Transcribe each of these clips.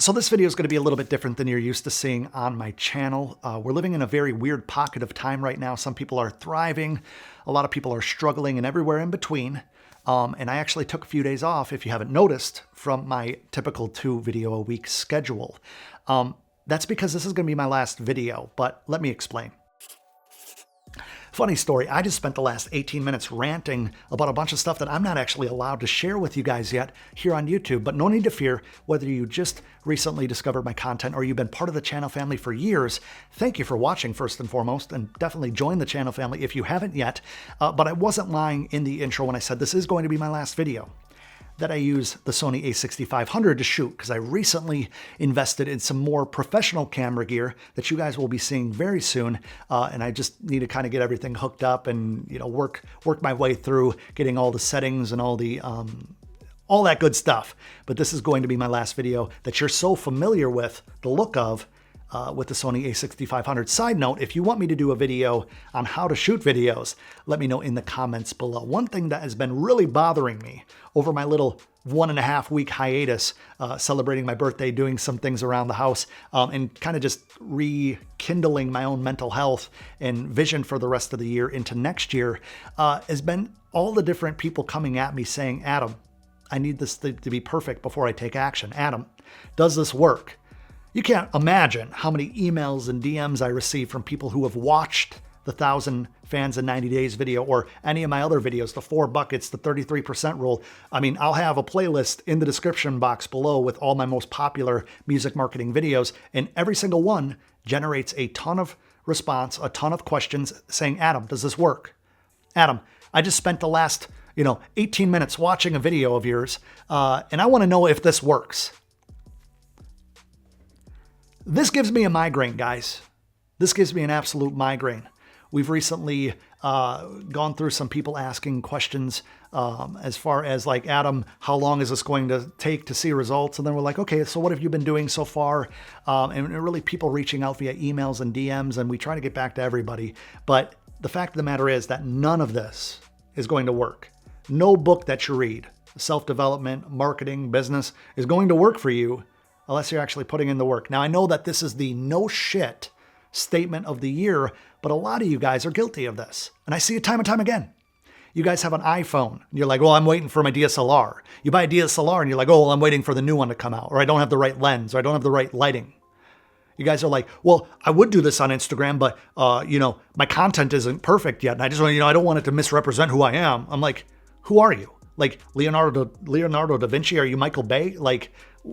So this video is going to be a little bit different than you're used to seeing on my channel. We're living in a very weird pocket of time right now. Some people are thriving, a lot of people are struggling, and everywhere in between. And I actually took a few days off, if you haven't noticed, from my typical 2-video-a-week schedule. That's because this is going to be my last video, but let me explain. Funny story, I just spent the last 18 minutes ranting about a bunch of stuff that I'm not actually allowed to share with you guys yet here on YouTube, but no need to fear whether you just recently discovered my content or you've been part of the channel family for years. Thank you for watching first and foremost, and definitely join the channel family if you haven't yet. But I wasn't lying in the intro when I said this is going to be my last video that I use the Sony a6500 to shoot, because I recently invested in some more professional camera gear that you guys will be seeing very soon, and I just need to kind of get everything hooked up and work my way through getting all the settings and all that good stuff. But this is going to be my last video that you're so familiar with the look of with the Sony a6500. Side note, if you want me to do a video on how to shoot videos, let me know in the comments below. One thing that has been really bothering me over my little 1.5 week hiatus, celebrating my birthday, doing some things around the house, and kind of just rekindling my own mental health and vision for the rest of the year into next year, has been all the different people coming at me saying, Adam, I need this to be perfect before I take action. Adam, does this work? You can't imagine how many emails and DMs I receive from people who have watched the 1,000 Fans in 90 Days video or any of my other videos, the 4 buckets, the 33% rule. I mean, I'll have a playlist in the description box below with all my most popular music marketing videos, and every single one generates a ton of response, a ton of questions saying, Adam, does this work? Adam, I just spent the last 18 minutes watching a video of yours, and I want to know if this works. This gives me a migraine, guys. This gives me an absolute migraine. We've recently gone through some people asking questions as far as like, Adam, how long is this going to take to see results? And then we're like, okay, so what have you been doing so far? And really people reaching out via emails and DMs, and we try to get back to everybody. But the fact of the matter is that none of this is going to work. No book that you read, self-development, marketing, business, is going to work for you unless you're actually putting in the work. Now, I know that this is the no shit statement of the year, but a lot of you guys are guilty of this. And I see it time and time again. You guys have an iPhone. And you're like, well, I'm waiting for my DSLR. You buy a DSLR and you're like, oh, well, I'm waiting for the new one to come out. Or I don't have the right lens, or I don't have the right lighting. You guys are like, well, I would do this on Instagram, but my content isn't perfect yet. And I just want, I don't want it to misrepresent who I am. I'm like, who are you? Like Leonardo da Vinci? Are you Michael Bay? Like,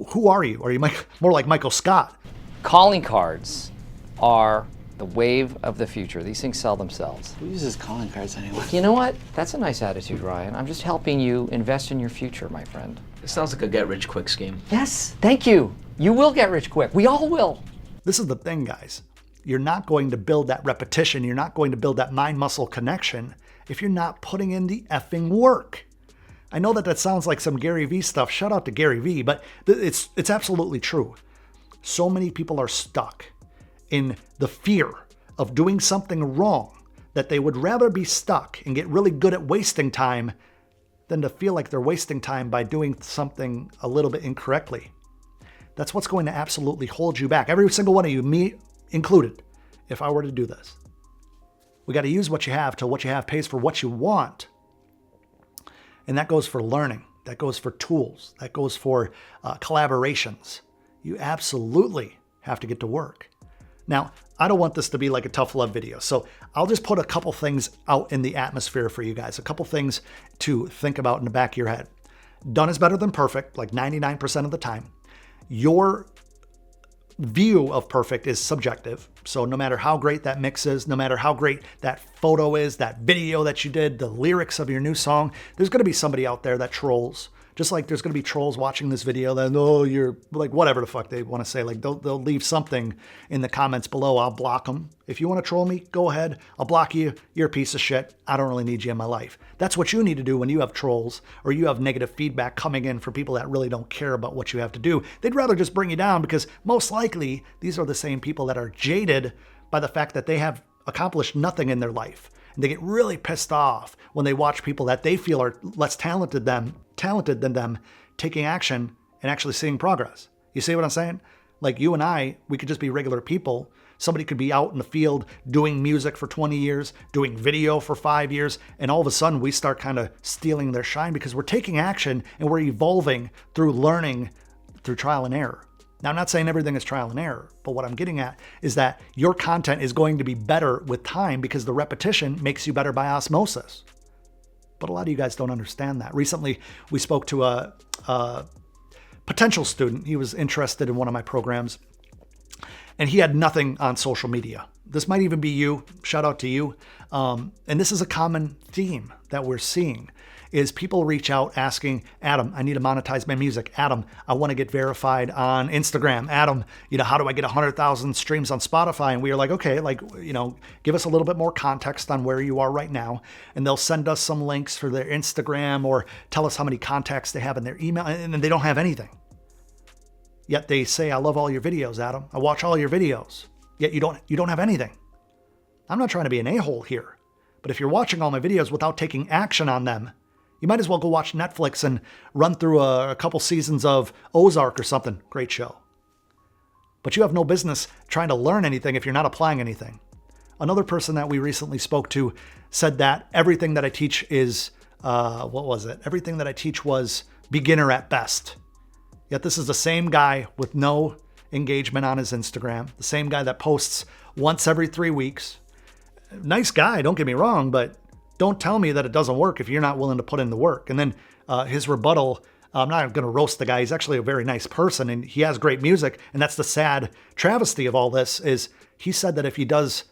who are you? Are you more like Michael Scott? Calling cards are the wave of the future. These things sell themselves. Who uses calling cards anyway? You know what? That's a nice attitude, Ryan. I'm just helping you invest in your future, my friend. It sounds like a get-rich-quick scheme. Yes, thank you. You will get rich quick. We all will. This is the thing, guys. You're not going to build that repetition. You're not going to build that mind-muscle connection if you're not putting in the effing work. I know that sounds like some Gary Vee stuff. Shout out to Gary Vee, but it's absolutely true. So many people are stuck in the fear of doing something wrong that they would rather be stuck and get really good at wasting time than to feel like they're wasting time by doing something a little bit incorrectly. That's what's going to absolutely hold you back. Every single one of you, me included, if I were to do this. We got to use what you have till what you have pays for what you want. And that goes for learning. That goes for tools. That goes for collaborations. You absolutely have to get to work. Now, I don't want this to be like a tough love video, so I'll just put a couple things out in the atmosphere for you guys, a couple things to think about in the back of your head. Done is better than perfect, like 99% of the time. Your view of perfect is subjective. So no matter how great that mix is, no matter how great that photo is, that video that you did, the lyrics of your new song, there's going to be somebody out there that trolls. Just like there's going to be trolls watching this video that, oh, you're like, whatever the fuck they want to say. Like they'll leave something in the comments below. I'll block them. If you want to troll me, go ahead. I'll block you. You're a piece of shit. I don't really need you in my life. That's what you need to do when you have trolls or you have negative feedback coming in from people that really don't care about what you have to do. They'd rather just bring you down because most likely these are the same people that are jaded by the fact that they have accomplished nothing in their life. And they get really pissed off when they watch people that they feel are less talented than them taking action and actually seeing progress. You see what I'm saying? Like you and I, we could just be regular people. Somebody could be out in the field doing music for 20 years, doing video for 5 years, and all of a sudden we start kind of stealing their shine because we're taking action and we're evolving through learning, through trial and error. Now, I'm not saying everything is trial and error, but what I'm getting at is that your content is going to be better with time because the repetition makes you better by osmosis. But a lot of you guys don't understand that. Recently, we spoke to a potential student. He was interested in one of my programs, and he had nothing on social media. This might even be you. Shout out to you. And this is a common theme that we're seeing is people reach out asking, Adam, I need to monetize my music. Adam, I want to get verified on Instagram. Adam, how do I get 100,000 streams on Spotify? And we are like, okay, give us a little bit more context on where you are right now. And they'll send us some links for their Instagram or tell us how many contacts they have in their email. And they don't have anything. Yet they say, I love all your videos, Adam. I watch all your videos. Yet you don't have anything. I'm not trying to be an a-hole here. But if you're watching all my videos without taking action on them, you might as well go watch Netflix and run through a couple seasons of Ozark or something. Great show. But you have no business trying to learn anything if you're not applying anything. Another person that we recently spoke to said that everything that I teach is, everything that I teach was beginner at best. Yet this is the same guy with no engagement on his Instagram, the same guy that posts once every 3 weeks. Nice guy, don't get me wrong, but don't tell me that it doesn't work if you're not willing to put in the work. And then his rebuttal, I'm not going to roast the guy. He's actually a very nice person and he has great music. And that's the sad travesty of all this is he said that if he does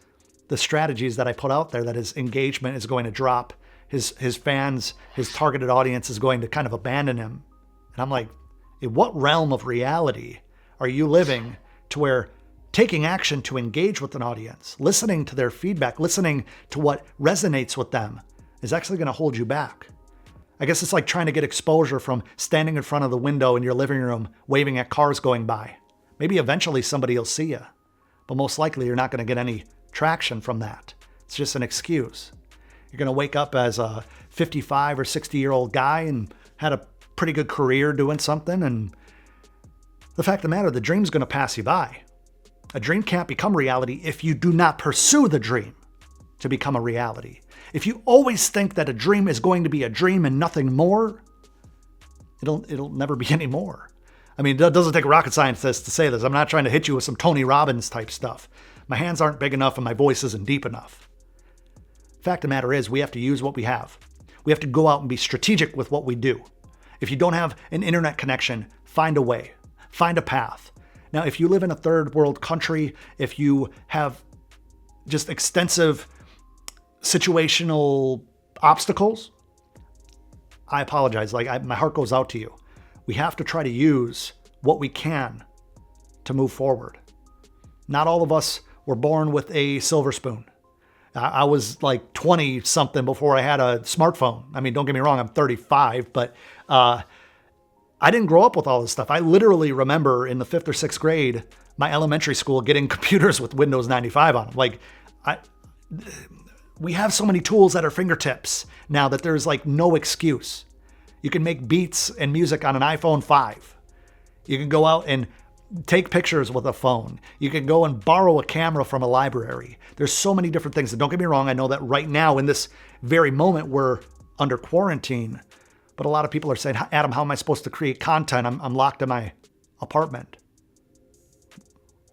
the strategies that I put out there, that his engagement is going to drop. His fans, his targeted audience is going to kind of abandon him. And I'm like, in what realm of reality are you living to where taking action to engage with an audience, listening to their feedback, listening to what resonates with them is actually going to hold you back? I guess it's like trying to get exposure from standing in front of the window in your living room, waving at cars going by. Maybe eventually somebody will see you, but most likely you're not going to get any traction from that. It's just an excuse. You're going to wake up as a 55 or 60-year-old guy and had a pretty good career doing something, and the fact of the matter, the dream's going to pass you by. A dream can't become reality if you do not pursue the dream to become a reality. If you always think that a dream is going to be a dream and nothing more, it'll never be any more. I mean, it doesn't take a rocket scientist to say this. I'm not trying to hit you with some Tony Robbins type stuff. My hands aren't big enough and my voice isn't deep enough. Fact of the matter is, we have to use what we have. We have to go out and be strategic with what we do. If you don't have an internet connection, find a way, find a path. Now, if you live in a third world country, if you have just extensive situational obstacles, I apologize. My heart goes out to you. We have to try to use what we can to move forward. Not all of us were born with a silver spoon. I was like 20 something before I had a smartphone. I mean, don't get me wrong, I'm 35, but I didn't grow up with all this stuff. I literally remember in the 5th or 6th grade, my elementary school getting computers with Windows 95 on them. We have so many tools at our fingertips now that there's no excuse. You can make beats and music on an iPhone 5. You can go out and take pictures with a phone. You can go and borrow a camera from a library. There's so many different things. And don't get me wrong, I know that right now in this very moment we're under quarantine, but a lot of people are saying, Adam, how am I supposed to create content? I'm locked in my apartment.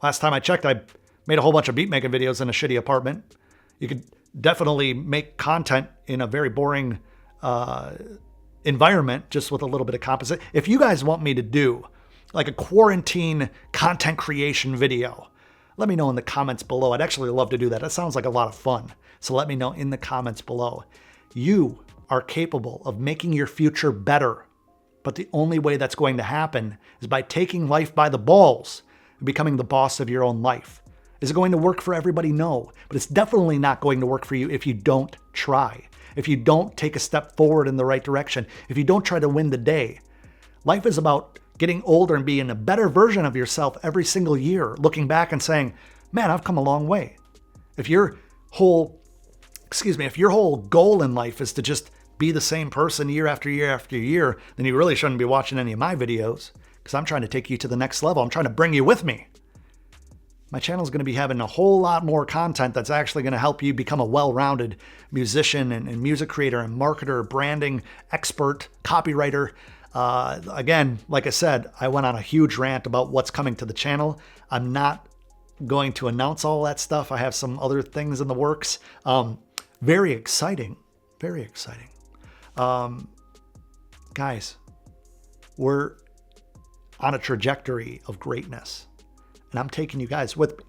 Last time I checked, I made a whole bunch of beat making videos in a shitty apartment. You could definitely make content in a very boring environment just with a little bit of composite. If you guys want me to do like a quarantine content creation video, let me know in the comments below. I'd actually love to do that. That sounds like a lot of fun. So let me know in the comments below. You are capable of making your future better. But the only way that's going to happen is by taking life by the balls and becoming the boss of your own life. Is it going to work for everybody? No. But it's definitely not going to work for you if you don't try. If you don't take a step forward in the right direction. If you don't try to win the day. Life is about getting older and being a better version of yourself every single year. Looking back and saying, man, I've come a long way. If your whole goal in life is to just be the same person year after year after year, then you really shouldn't be watching any of my videos because I'm trying to take you to the next level. I'm trying to bring you with me. My channel is going to be having a whole lot more content that's actually going to help you become a well-rounded musician and music creator and marketer, branding expert, copywriter. Again, like I said, I went on a huge rant about what's coming to the channel. I'm not going to announce all that stuff. I have some other things in the works. Very exciting. Very exciting. Guys, we're on a trajectory of greatness. And I'm taking you guys with me.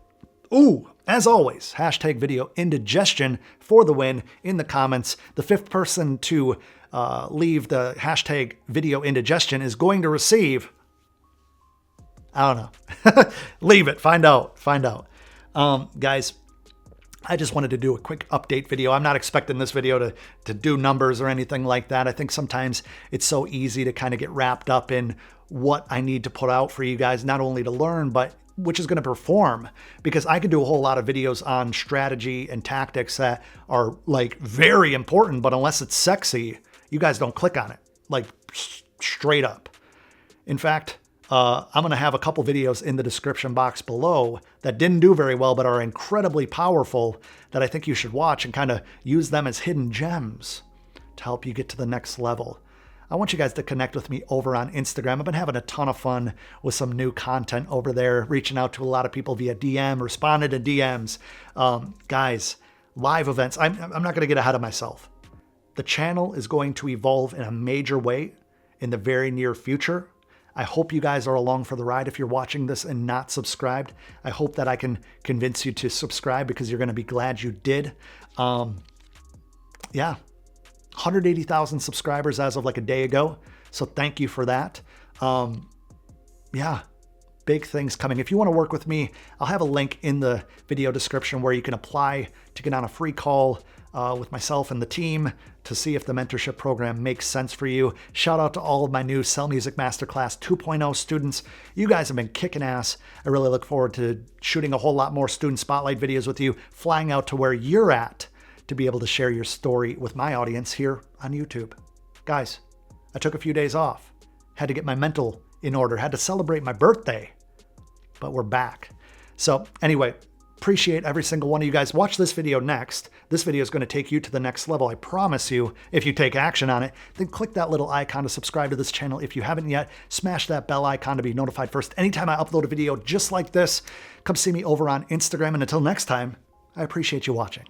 Ooh, as always, hashtag video indigestion for the win in the comments. The 5th person to leave the hashtag video indigestion is going to receive, I don't know. Leave it. Find out. Guys, I just wanted to do a quick update video. I'm not expecting this video to do numbers or anything like that. I think sometimes it's so easy to kind of get wrapped up in what I need to put out for you guys, not only to learn, but which is going to perform, because I could do a whole lot of videos on strategy and tactics that are like very important, but unless it's sexy, you guys don't click on it, like straight up. In fact, I'm going to have a couple videos in the description box below that didn't do very well, but are incredibly powerful that I think you should watch and kind of use them as hidden gems to help you get to the next level. I want you guys to connect with me over on Instagram. I've been having a ton of fun with some new content over there, reaching out to a lot of people via DM, responded to DMs. Guys, live events. I'm not going to get ahead of myself. The channel is going to evolve in a major way in the very near future. I hope you guys are along for the ride. If you're watching this and not subscribed, I hope that I can convince you to subscribe, because you're going to be glad you did. Yeah. 180,000 subscribers as of like a day ago. So thank you for that. Yeah, big things coming. If you want to work with me, I'll have a link in the video description where you can apply to get on a free call with myself and the team to see if the mentorship program makes sense for you. Shout out to all of my new Sell Music Masterclass 2.0 students. You guys have been kicking ass. I really look forward to shooting a whole lot more student spotlight videos with you, flying out to where you're at, to be able to share your story with my audience here on YouTube. Guys, I took a few days off, had to get my mental in order, had to celebrate my birthday, but we're back. So anyway, appreciate every single one of you guys. Watch this video next. This video is going to take you to the next level. I promise you, if you take action on it, then click that little icon to subscribe to this channel. If you haven't yet, smash that bell icon to be notified first. Anytime I upload a video just like this, come see me over on Instagram. And until next time, I appreciate you watching.